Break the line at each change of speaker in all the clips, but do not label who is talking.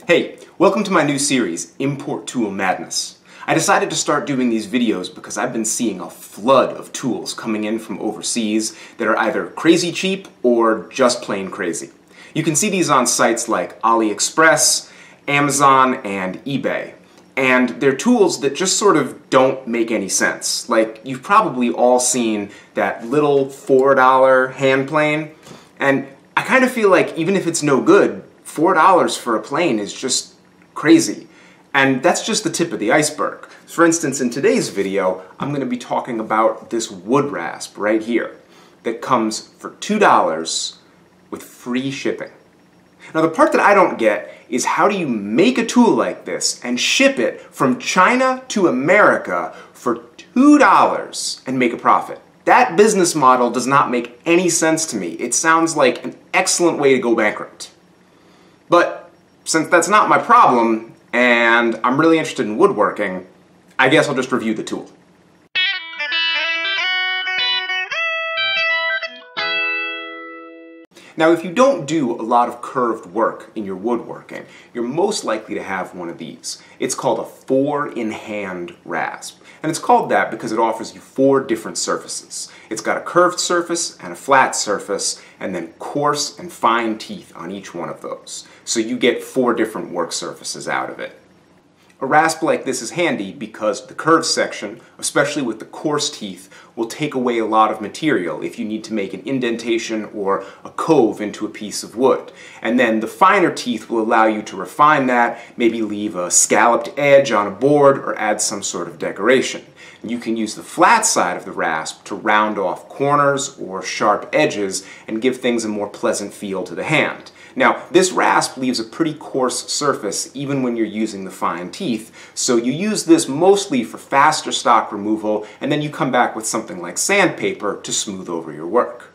Hey, welcome to my new series, Import Tool Madness. I decided to start doing these videos because I've been seeing a flood of tools coming in from overseas that are either crazy cheap or just plain crazy. You can see these on sites like AliExpress, Amazon, and eBay. And they're tools that just sort of don't make any sense. Like, you've probably all seen that little $4 hand plane, and I kind of feel like even if it's no good, $4 for a plane is just crazy. And that's just the tip of the iceberg. For instance, in today's video, I'm going to be talking about this wood rasp right here that comes for $2 with free shipping. Now, the part that I don't get is how do you make a tool like this and ship it from China to America for $2 and make a profit? That business model does not make any sense to me. It sounds like an excellent way to go bankrupt. But since that's not my problem, and I'm really interested in woodworking, I guess I'll just review the tool. Now, if you don't do a lot of curved work in your woodworking, you're most likely to have one of these. It's called a 4-in-hand rasp. And it's called that because it offers you 4 different surfaces. It's got a curved surface and a flat surface, and then coarse and fine teeth on each one of those. So you get 4 different work surfaces out of it. A rasp like this is handy because the curved section, especially with the coarse teeth, will take away a lot of material if you need to make an indentation or a cove into a piece of wood. And then the finer teeth will allow you to refine that, maybe leave a scalloped edge on a board or add some sort of decoration. And you can use the flat side of the rasp to round off corners or sharp edges and give things a more pleasant feel to the hand. Now, this rasp leaves a pretty coarse surface even when you're using the fine teeth, so you use this mostly for faster stock removal, and then you come back with something like sandpaper to smooth over your work.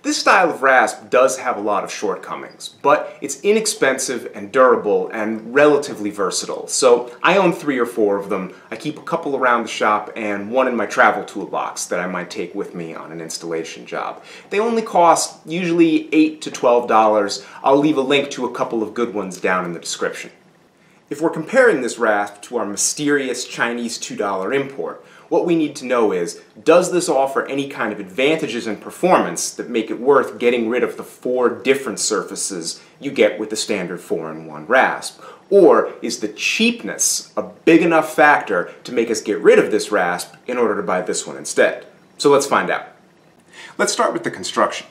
This style of rasp does have a lot of shortcomings, but it's inexpensive and durable and relatively versatile. So I own 3 or 4 of them. I keep a couple around the shop and one in my travel toolbox that I might take with me on an installation job. They only cost usually $8 to $12. I'll leave a link to a couple of good ones down in the description. If we're comparing this rasp to our mysterious Chinese $2 import, what we need to know is, does this offer any kind of advantages in performance that make it worth getting rid of the 4 different surfaces you get with the standard 4-in-1 rasp? Or is the cheapness a big enough factor to make us get rid of this rasp in order to buy this one instead? So let's find out. Let's start with the construction.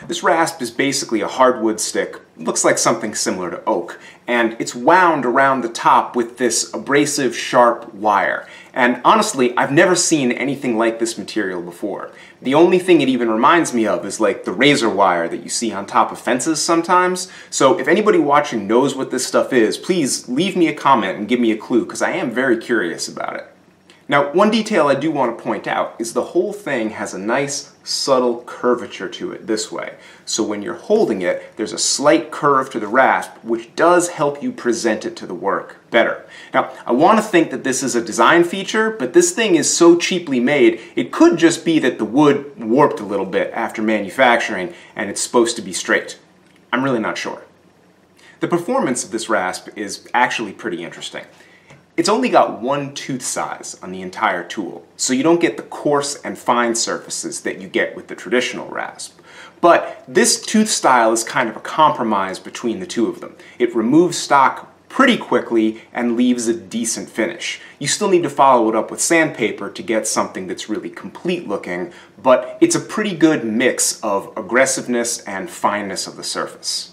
This rasp is basically a hardwood stick, looks like something similar to oak, and it's wound around the top with this abrasive, sharp wire. And honestly, I've never seen anything like this material before. The only thing it even reminds me of is like the razor wire that you see on top of fences sometimes. So if anybody watching knows what this stuff is, please leave me a comment and give me a clue, because I am very curious about it. Now, one detail I do want to point out is the whole thing has a nice, subtle curvature to it this way. So when you're holding it, there's a slight curve to the rasp, which does help you present it to the work better. Now, I want to think that this is a design feature, but this thing is so cheaply made, it could just be that the wood warped a little bit after manufacturing, and it's supposed to be straight. I'm really not sure. The performance of this rasp is actually pretty interesting. It's only got 1 tooth size on the entire tool, so you don't get the coarse and fine surfaces that you get with the traditional rasp. But this tooth style is kind of a compromise between the two of them. It removes stock pretty quickly and leaves a decent finish. You still need to follow it up with sandpaper to get something that's really complete looking, but it's a pretty good mix of aggressiveness and fineness of the surface.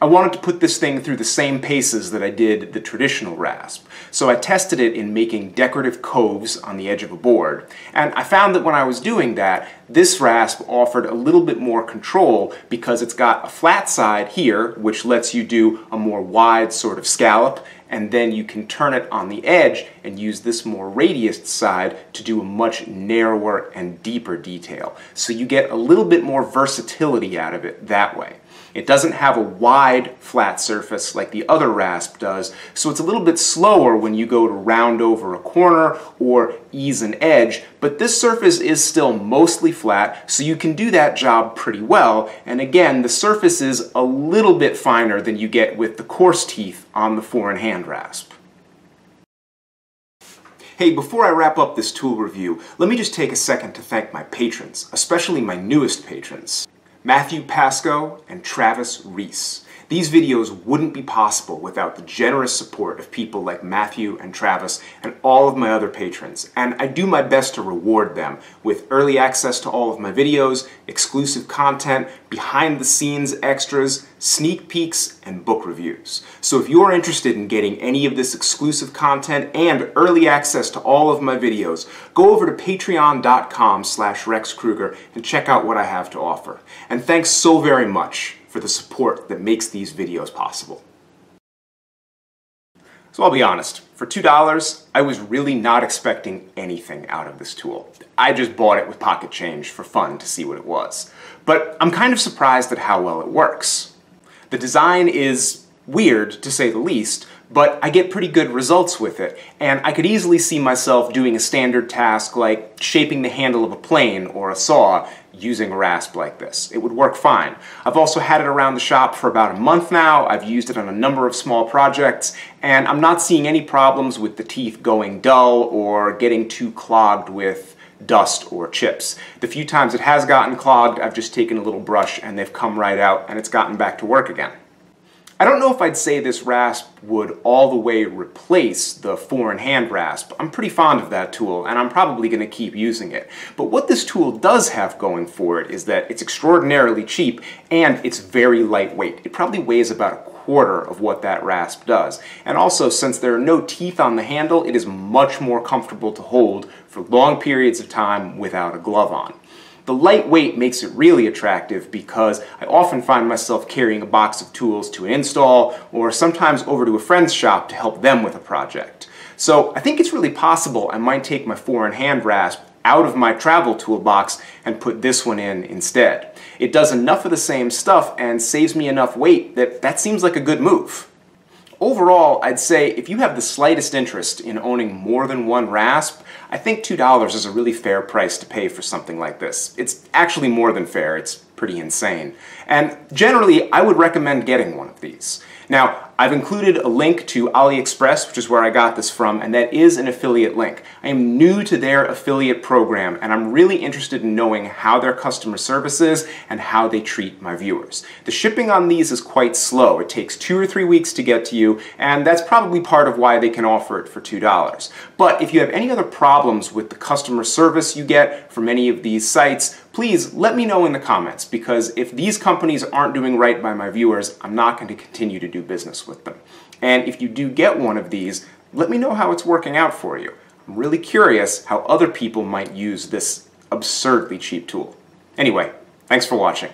I wanted to put this thing through the same paces that I did the traditional rasp, so I tested it in making decorative coves on the edge of a board, and I found that when I was doing that, this rasp offered a little bit more control because it's got a flat side here, which lets you do a more wide sort of scallop, and then you can turn it on the edge and use this more radiused side to do a much narrower and deeper detail. So you get a little bit more versatility out of it that way. It doesn't have a wide flat surface like the other Rasp does, so it's a little bit slower when you go to round over a corner or ease an edge, but this surface is still mostly flat, so you can do that job pretty well. And again, the surface is a little bit finer than you get with the coarse teeth on the 4-in-hand Rasp. Hey, before I wrap up this tool review, let me just take a second to thank my patrons, especially my newest patrons, Matthew Pasco and Travis Reese. These videos wouldn't be possible without the generous support of people like Matthew and Travis and all of my other patrons, and I do my best to reward them with early access to all of my videos, exclusive content, behind-the-scenes extras, sneak peeks, and book reviews. So if you're interested in getting any of this exclusive content and early access to all of my videos, go over to patreon.com/RexKruger and check out what I have to offer. And thanks so very much for the support that makes these videos possible. So I'll be honest, for $2, I was really not expecting anything out of this tool. I just bought it with pocket change for fun to see what it was. But I'm kind of surprised at how well it works. The design is weird, to say the least, but I get pretty good results with it, and I could easily see myself doing a standard task like shaping the handle of a plane or a saw using a Rasp like this. It would work fine. I've also had it around the shop for about a month now. I've used it on a number of small projects, and I'm not seeing any problems with the teeth going dull or getting too clogged with dust or chips. The few times it has gotten clogged, I've just taken a little brush and they've come right out and it's gotten back to work again. I don't know if I'd say this Rasp would all the way replace the 4-in-hand Rasp. I'm pretty fond of that tool, and I'm probably going to keep using it. But what this tool does have going for it is that it's extraordinarily cheap, and it's very lightweight. It probably weighs about a quarter of what that Rasp does. And also, since there are no teeth on the handle, it is much more comfortable to hold for long periods of time without a glove on. The lightweight makes it really attractive because I often find myself carrying a box of tools to an install or sometimes over to a friend's shop to help them with a project. So I think it's really possible I might take my 4-in-hand Rasp out of my travel toolbox and put this one in instead. It does enough of the same stuff and saves me enough weight that seems like a good move. Overall, I'd say if you have the slightest interest in owning more than one Rasp, I think $2 is a really fair price to pay for something like this. It's actually more than fair, it's pretty insane. And generally, I would recommend getting one of these. Now, I've included a link to AliExpress, which is where I got this from, and that is an affiliate link. I am new to their affiliate program, and I'm really interested in knowing how their customer service is and how they treat my viewers. The shipping on these is quite slow. It takes 2 or 3 weeks to get to you, and that's probably part of why they can offer it for $2. But if you have any other problems with the customer service you get from any of these sites, please let me know in the comments, because if these companies aren't doing right by my viewers, I'm not going to continue to do business with them. And if you do get one of these, let me know how it's working out for you. I'm really curious how other people might use this absurdly cheap tool. Anyway, thanks for watching.